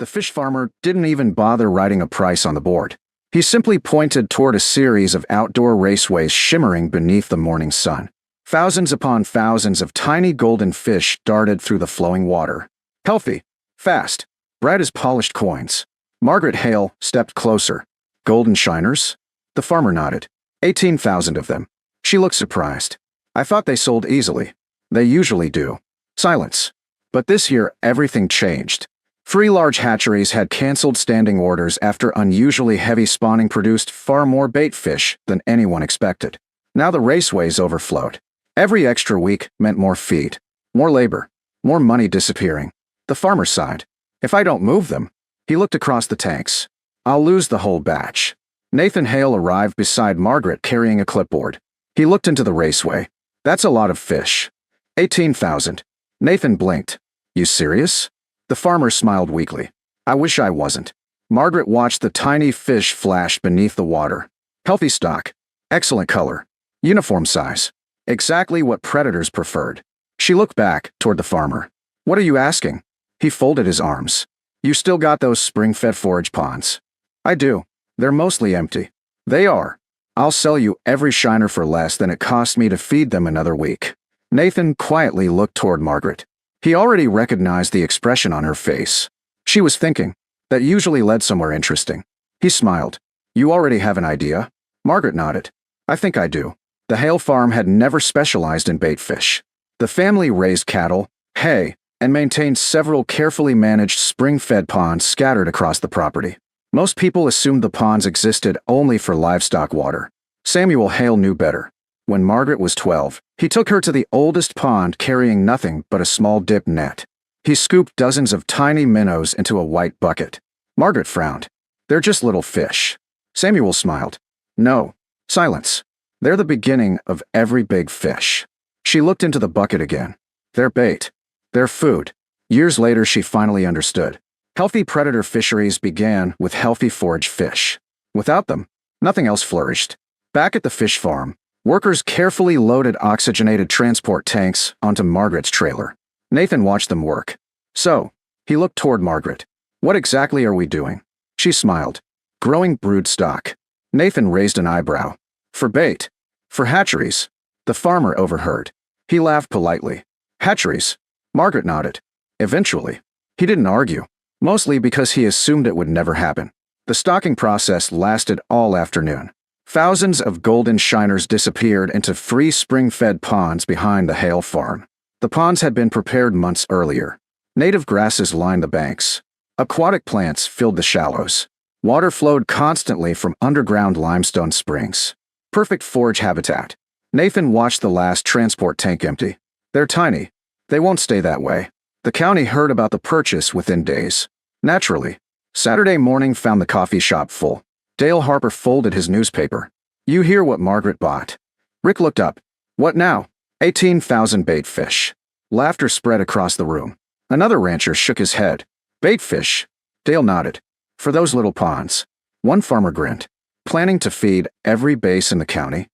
The fish farmer didn't even bother writing a price on the board. He simply pointed toward a series of outdoor raceways shimmering beneath the morning sun. Thousands upon thousands of tiny golden fish darted through the flowing water. Healthy, fast, bright as polished coins. Margaret Hale stepped closer. Golden shiners? The farmer nodded. 18,000 of them. She looked surprised. I thought they sold easily. They usually do. Silence. But this year, everything changed. 3 large hatcheries had canceled standing orders after unusually heavy spawning produced far more bait fish than anyone expected. Now the raceways overflowed. Every extra week meant more feed, more labor, more money disappearing. The farmer sighed. If I don't move them, he looked across the tanks. I'll lose the whole batch. Nathan Hale arrived beside Margaret carrying a clipboard. He looked into the raceway. That's a lot of fish. 18,000. Nathan blinked. You serious? The farmer smiled weakly. I wish I wasn't. Margaret watched the tiny fish flash beneath the water. Healthy stock. Excellent color. Uniform size. Exactly what predators preferred. She looked back toward the farmer. What are you asking? He folded his arms. You still got those spring-fed forage ponds? I do. They're mostly empty. They are. I'll sell you every shiner for less than it cost me to feed them another week. Nathan quietly looked toward Margaret. He already recognized the expression on her face. She was thinking. That usually led somewhere interesting. He smiled. You already have an idea? Margaret nodded. I think I do. The Hale farm had never specialized in bait fish. The family raised cattle, hay, and maintained several carefully managed spring-fed ponds scattered across the property. Most people assumed the ponds existed only for livestock water. Samuel Hale knew better. When Margaret was 12, he took her to the oldest pond carrying nothing but a small dip net. He scooped dozens of tiny minnows into a white bucket. Margaret frowned. They're just little fish. Samuel smiled. No. Silence. They're the beginning of every big fish. She looked into the bucket again. They're bait. They're food. Years later, she finally understood. Healthy predator fisheries began with healthy forage fish. Without them, nothing else flourished. Back at the fish farm, workers carefully loaded oxygenated transport tanks onto Margaret's trailer. Nathan watched them work. So, he looked toward Margaret. What exactly are we doing? She smiled. Growing brood stock. Nathan raised an eyebrow. For bait. For hatcheries. The farmer overheard. He laughed politely. Hatcheries. Margaret nodded. Eventually. He didn't argue. Mostly because he assumed it would never happen. The stocking process lasted all afternoon. Thousands of golden shiners disappeared into 3 spring-fed ponds behind the Hale farm. The ponds had been prepared months earlier. Native grasses lined the banks. Aquatic plants filled the shallows. Water flowed constantly from underground limestone springs. Perfect forage habitat. Nathan watched the last transport tank empty. They're tiny. They won't stay that way. The county heard about the purchase within days. Naturally. Saturday morning found the coffee shop full. Dale Harper folded his newspaper. You hear what Margaret bought. Rick looked up. What now? 18,000 bait fish. Laughter spread across the room. Another rancher shook his head. Bait fish? Dale nodded. For those little ponds. One farmer grinned. Planning to feed every base in the county?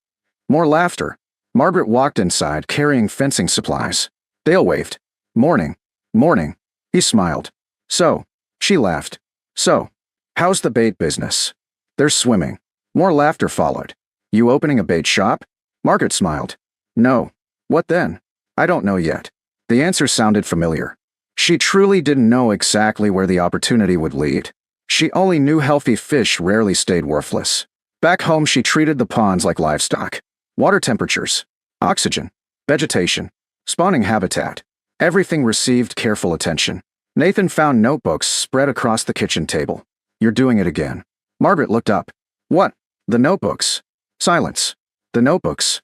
More laughter. Margaret walked inside carrying fencing supplies. Dale waved. Morning. Morning. He smiled. So. She laughed. So. How's the bait business? They're swimming. More laughter followed. You opening a bait shop? Margaret smiled. No. What then? I don't know yet. The answer sounded familiar. She truly didn't know exactly where the opportunity would lead. She only knew healthy fish rarely stayed worthless. Back home, she treated the ponds like livestock. Water temperatures, oxygen, vegetation, spawning habitat. Everything received careful attention. Nathan found notebooks spread across the kitchen table. You're doing it again. Margaret looked up. What? The notebooks. Silence. The notebooks.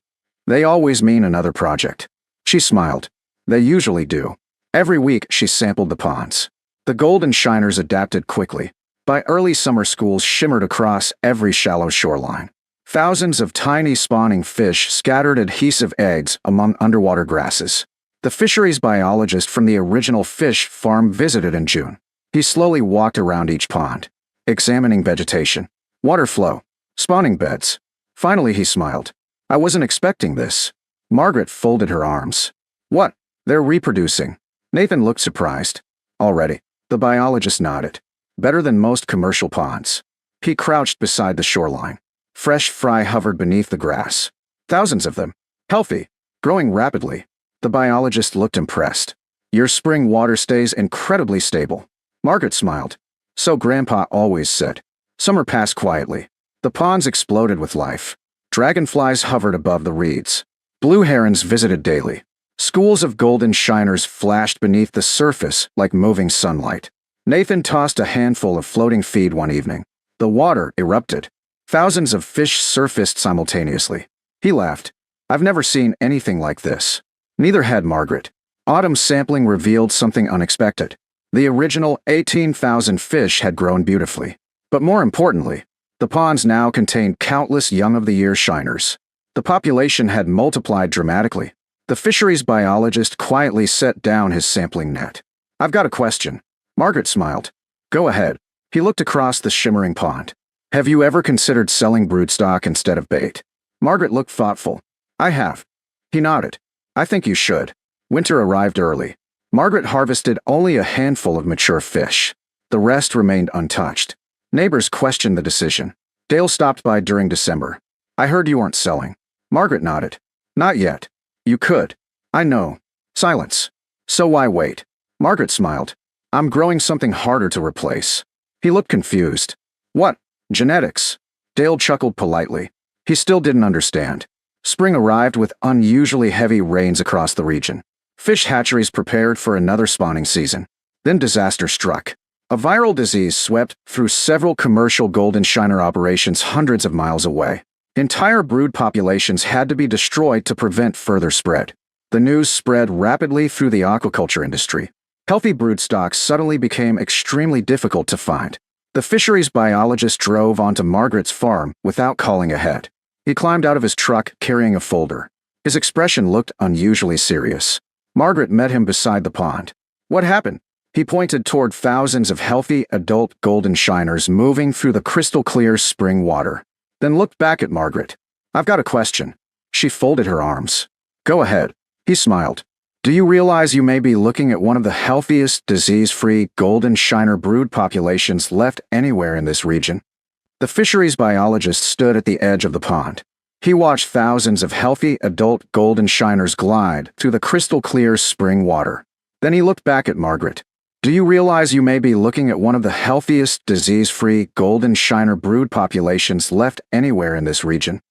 They always mean another project. She smiled. They usually do. Every week, she sampled the ponds. The golden shiners adapted quickly. By early summer, schools shimmered across every shallow shoreline. Thousands of tiny spawning fish scattered adhesive eggs among underwater grasses. The fisheries biologist from the original fish farm visited in June. He slowly walked around each pond, examining vegetation, water flow, spawning beds. Finally, he smiled. I wasn't expecting this. Margaret folded her arms. What? They're reproducing. Nathan looked surprised. Already. The biologist nodded. Better than most commercial ponds. He crouched beside the shoreline. Fresh fry hovered beneath the grass. Thousands of them. Healthy. Growing rapidly. The biologist looked impressed. Your spring water stays incredibly stable. Margaret smiled. So Grandpa always said. Summer passed quietly. The ponds exploded with life. Dragonflies hovered above the reeds. Blue herons visited daily. Schools of golden shiners flashed beneath the surface like moving sunlight. Nathan tossed a handful of floating feed one evening. The water erupted. Thousands of fish surfaced simultaneously. He laughed. I've never seen anything like this. Neither had Margaret. Autumn's sampling revealed something unexpected. The original 18,000 fish had grown beautifully. But more importantly, the ponds now contained countless young-of-the-year shiners. The population had multiplied dramatically. The fisheries biologist quietly set down his sampling net. I've got a question. Margaret smiled. Go ahead. He looked across the shimmering pond. Have you ever considered selling broodstock instead of bait? Margaret looked thoughtful. I have. He nodded. I think you should. Winter arrived early. Margaret harvested only a handful of mature fish. The rest remained untouched. Neighbors questioned the decision. Dale stopped by during December. I heard you weren't selling. Margaret nodded. Not yet. You could. I know. Silence. So why wait? Margaret smiled. I'm growing something harder to replace. He looked confused. What? Genetics. Dale chuckled politely. He still didn't understand. Spring arrived with unusually heavy rains across the region. Fish hatcheries prepared for another spawning season. Then disaster struck. A viral disease swept through several commercial golden shiner operations hundreds of miles away. Entire brood populations had to be destroyed to prevent further spread. The news spread rapidly through the aquaculture industry. Healthy brood stocks suddenly became extremely difficult to find. The fisheries biologist drove onto Margaret's farm without calling ahead. He climbed out of his truck carrying a folder. His expression looked unusually serious. Margaret met him beside the pond. What happened? He pointed toward thousands of healthy adult golden shiners moving through the crystal-clear spring water. Then looked back at Margaret. I've got a question. She folded her arms. Go ahead. He smiled. Do you realize you may be looking at one of the healthiest, disease-free golden shiner brood populations left anywhere in this region? The fisheries biologist stood at the edge of the pond. He watched thousands of healthy adult golden shiners glide through the crystal-clear spring water. Then he looked back at Margaret. Do you realize you may be looking at one of the healthiest, disease-free golden shiner brood populations left anywhere in this region?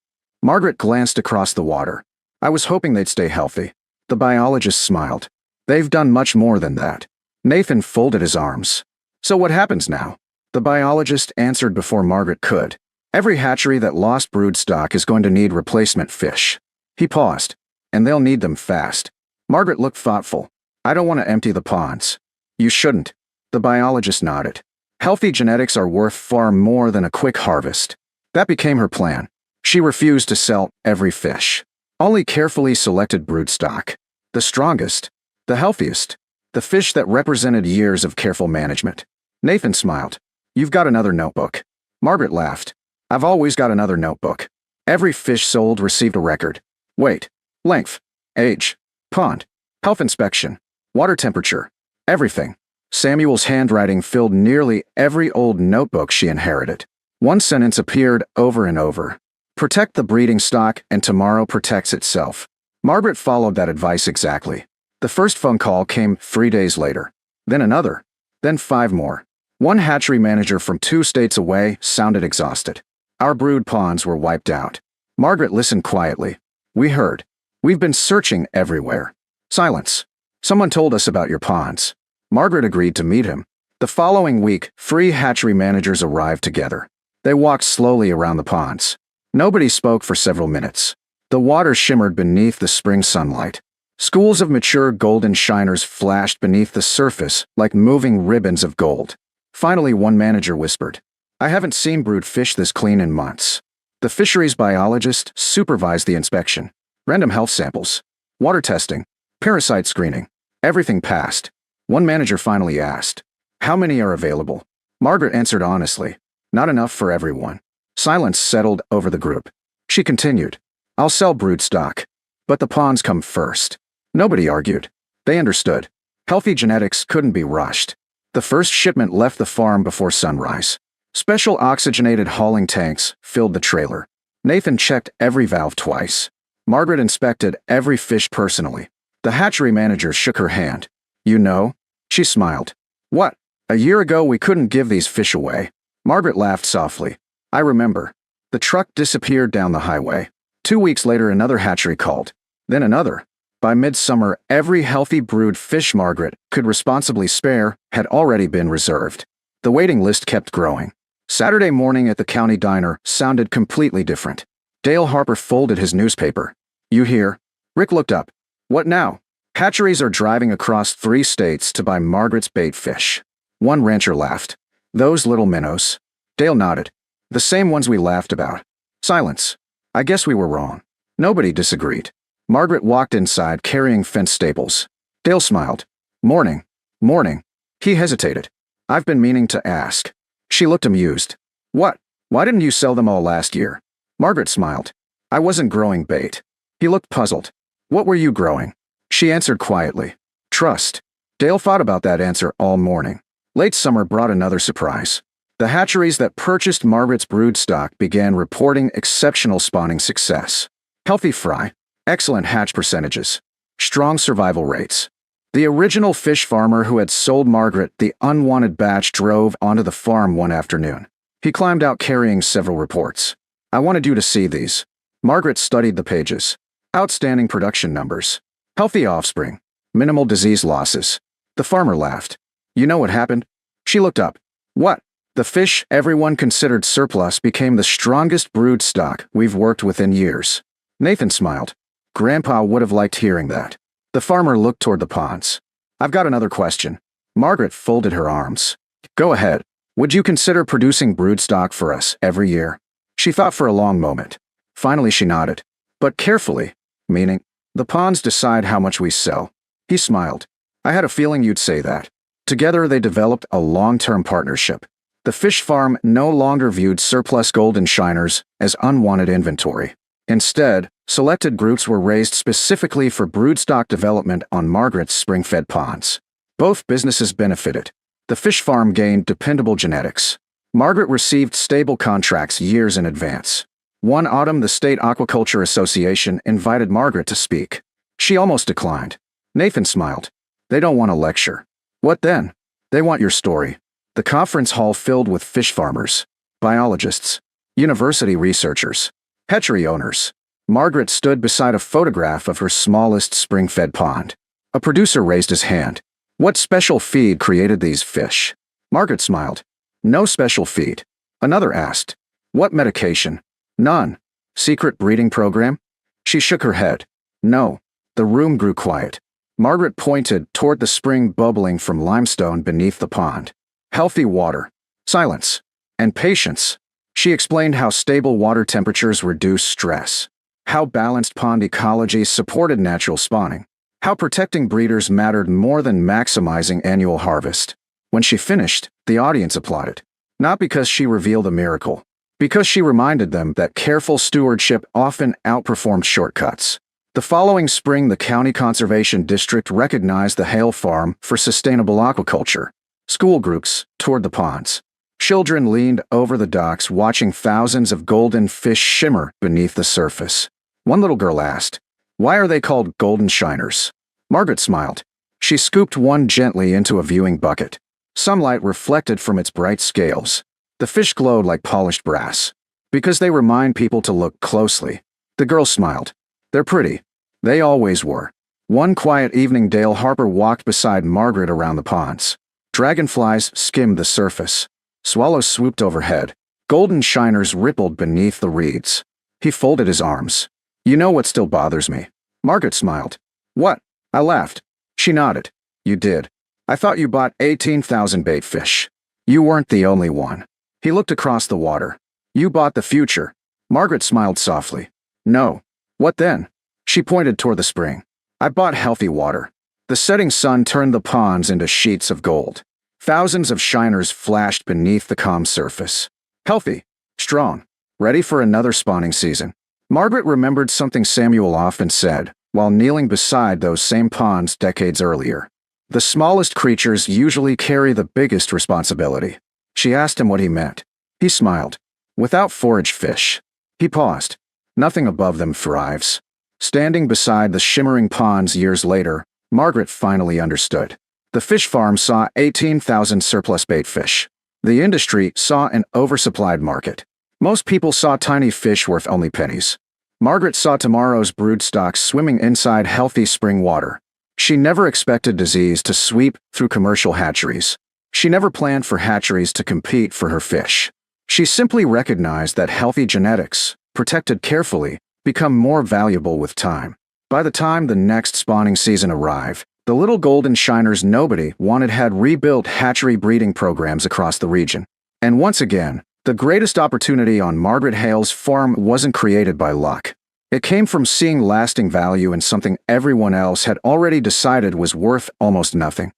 Margaret glanced across the water. I was hoping they'd stay healthy. The biologist smiled. They've done much more than that. Nathan folded his arms. So what happens now? The biologist answered before Margaret could. Every hatchery that lost brood stock is going to need replacement fish. He paused. And they'll need them fast. Margaret looked thoughtful. I don't want to empty the ponds. You shouldn't. The biologist nodded. Healthy genetics are worth far more than a quick harvest. That became her plan. She refused to sell every fish. Only carefully selected broodstock. The strongest. The healthiest. The fish that represented years of careful management. Nathan smiled. You've got another notebook. Margaret laughed. I've always got another notebook. Every fish sold received a record. Weight. Length. Age. Pond. Health inspection. Water temperature. Everything. Samuel's handwriting filled nearly every old notebook she inherited. One sentence appeared over and over. Protect the breeding stock and tomorrow protects itself. Margaret followed that advice exactly. The first phone call came 3 days later. Then another. Then 5 more. One hatchery manager from 2 states away sounded exhausted. Our brood ponds were wiped out. Margaret listened quietly. We heard. We've been searching everywhere. Silence. Someone told us about your ponds. Margaret agreed to meet him. The following week, 3 hatchery managers arrived together. They walked slowly around the ponds. Nobody spoke for several minutes. The water shimmered beneath the spring sunlight. Schools of mature golden shiners flashed beneath the surface like moving ribbons of gold. Finally, one manager whispered, I haven't seen brood fish this clean in months. The fisheries biologist supervised the inspection. Random health samples. Water testing. Parasite screening. Everything passed. One manager finally asked, How many are available? Margaret answered honestly, Not enough for everyone. Silence settled over the group. She continued, I'll sell brood stock. But the ponds come first. Nobody argued. They understood. Healthy genetics couldn't be rushed. The first shipment left the farm before sunrise. Special oxygenated hauling tanks filled the trailer. Nathan checked every valve twice. Margaret inspected every fish personally. The hatchery manager shook her hand. You know? She smiled. What? A year ago we couldn't give these fish away. Margaret laughed softly. I remember. The truck disappeared down the highway. 2 weeks later another hatchery called. Then another. By midsummer, every healthy brood fish Margaret could responsibly spare had already been reserved. The waiting list kept growing. Saturday morning at the county diner sounded completely different. Dale Harper folded his newspaper. You hear? Rick looked up. What now? Hatcheries are driving across 3 states to buy Margaret's bait fish. One rancher laughed. Those little minnows. Dale nodded. The same ones we laughed about. Silence. I guess we were wrong. Nobody disagreed. Margaret walked inside carrying fence staples. Dale smiled. Morning. Morning. He hesitated. I've been meaning to ask. She looked amused. What? Why didn't you sell them all last year? Margaret smiled. I wasn't growing bait. He looked puzzled. What were you growing? She answered quietly. Trust. Dale thought about that answer all morning. Late summer brought another surprise. The hatcheries that purchased Margaret's brood stock began reporting exceptional spawning success. Healthy fry, excellent hatch percentages, strong survival rates. The original fish farmer who had sold Margaret the unwanted batch drove onto the farm one afternoon. He climbed out carrying several reports. I wanted you to see these. Margaret studied the pages. Outstanding production numbers. Healthy offspring. Minimal disease losses. The farmer laughed. You know what happened? She looked up. What? The fish everyone considered surplus became the strongest brood stock we've worked with in years. Nathan smiled. Grandpa would have liked hearing that. The farmer looked toward the ponds. I've got another question. Margaret folded her arms. Go ahead. Would you consider producing brood stock for us every year? She thought for a long moment. Finally she nodded. But carefully, meaning, the ponds decide how much we sell. He smiled. I had a feeling you'd say that. Together they developed a long-term partnership. The fish farm no longer viewed surplus golden shiners as unwanted inventory. Instead, selected groups were raised specifically for broodstock development on Margaret's spring-fed ponds. Both businesses benefited. The fish farm gained dependable genetics. Margaret received stable contracts years in advance. One autumn, the State Aquaculture Association invited Margaret to speak. She almost declined. Nathan smiled. They don't want a lecture. What then? They want your story. The conference hall filled with fish farmers, biologists, university researchers, hatchery owners. Margaret stood beside a photograph of her smallest spring-fed pond. A producer raised his hand. What special feed created these fish? Margaret smiled. No special feed. Another asked. What medication? None. Secret breeding program? She shook her head. No. The room grew quiet. Margaret pointed toward the spring bubbling from limestone beneath the pond. Healthy water. Silence. And patience. She explained how stable water temperatures reduce stress, how balanced pond ecology supported natural spawning, how protecting breeders mattered more than maximizing annual harvest. When she finished, the audience applauded. Not because she revealed a miracle, because she reminded them that careful stewardship often outperformed shortcuts. The following spring, the County Conservation District recognized the Hale Farm for sustainable aquaculture. School groups toured the ponds. Children leaned over the docks watching thousands of golden fish shimmer beneath the surface. One little girl asked, "Why are they called golden shiners?" Margaret smiled. She scooped one gently into a viewing bucket. Sunlight reflected from its bright scales. The fish glowed like polished brass. Because they remind people to look closely. The girl smiled. They're pretty. They always were. One quiet evening, Dale Harper walked beside Margaret around the ponds. Dragonflies skimmed the surface. Swallows swooped overhead. Golden shiners rippled beneath the reeds. He folded his arms. You know what still bothers me? Margaret smiled. What? I laughed. She nodded. You did. I thought you bought 18,000 bait fish. You weren't the only one. He looked across the water. You bought the future. Margaret smiled softly. No. What then? She pointed toward the spring. I bought healthy water. The setting sun turned the ponds into sheets of gold. Thousands of shiners flashed beneath the calm surface. Healthy, strong, ready for another spawning season. Margaret remembered something Samuel often said while kneeling beside those same ponds decades earlier. The smallest creatures usually carry the biggest responsibility. She asked him what he meant. He smiled. Without forage fish. He paused. Nothing above them thrives. Standing beside the shimmering ponds years later, Margaret finally understood. The fish farm saw 18,000 surplus bait fish. The industry saw an oversupplied market. Most people saw tiny fish worth only pennies. Margaret saw tomorrow's broodstocks swimming inside healthy spring water. She never expected disease to sweep through commercial hatcheries. She never planned for hatcheries to compete for her fish. She simply recognized that healthy genetics, protected carefully, become more valuable with time. By the time the next spawning season arrived, the little golden shiners nobody wanted had rebuilt hatchery breeding programs across the region. And once again, the greatest opportunity on Margaret Hale's farm wasn't created by luck. It came from seeing lasting value in something everyone else had already decided was worth almost nothing.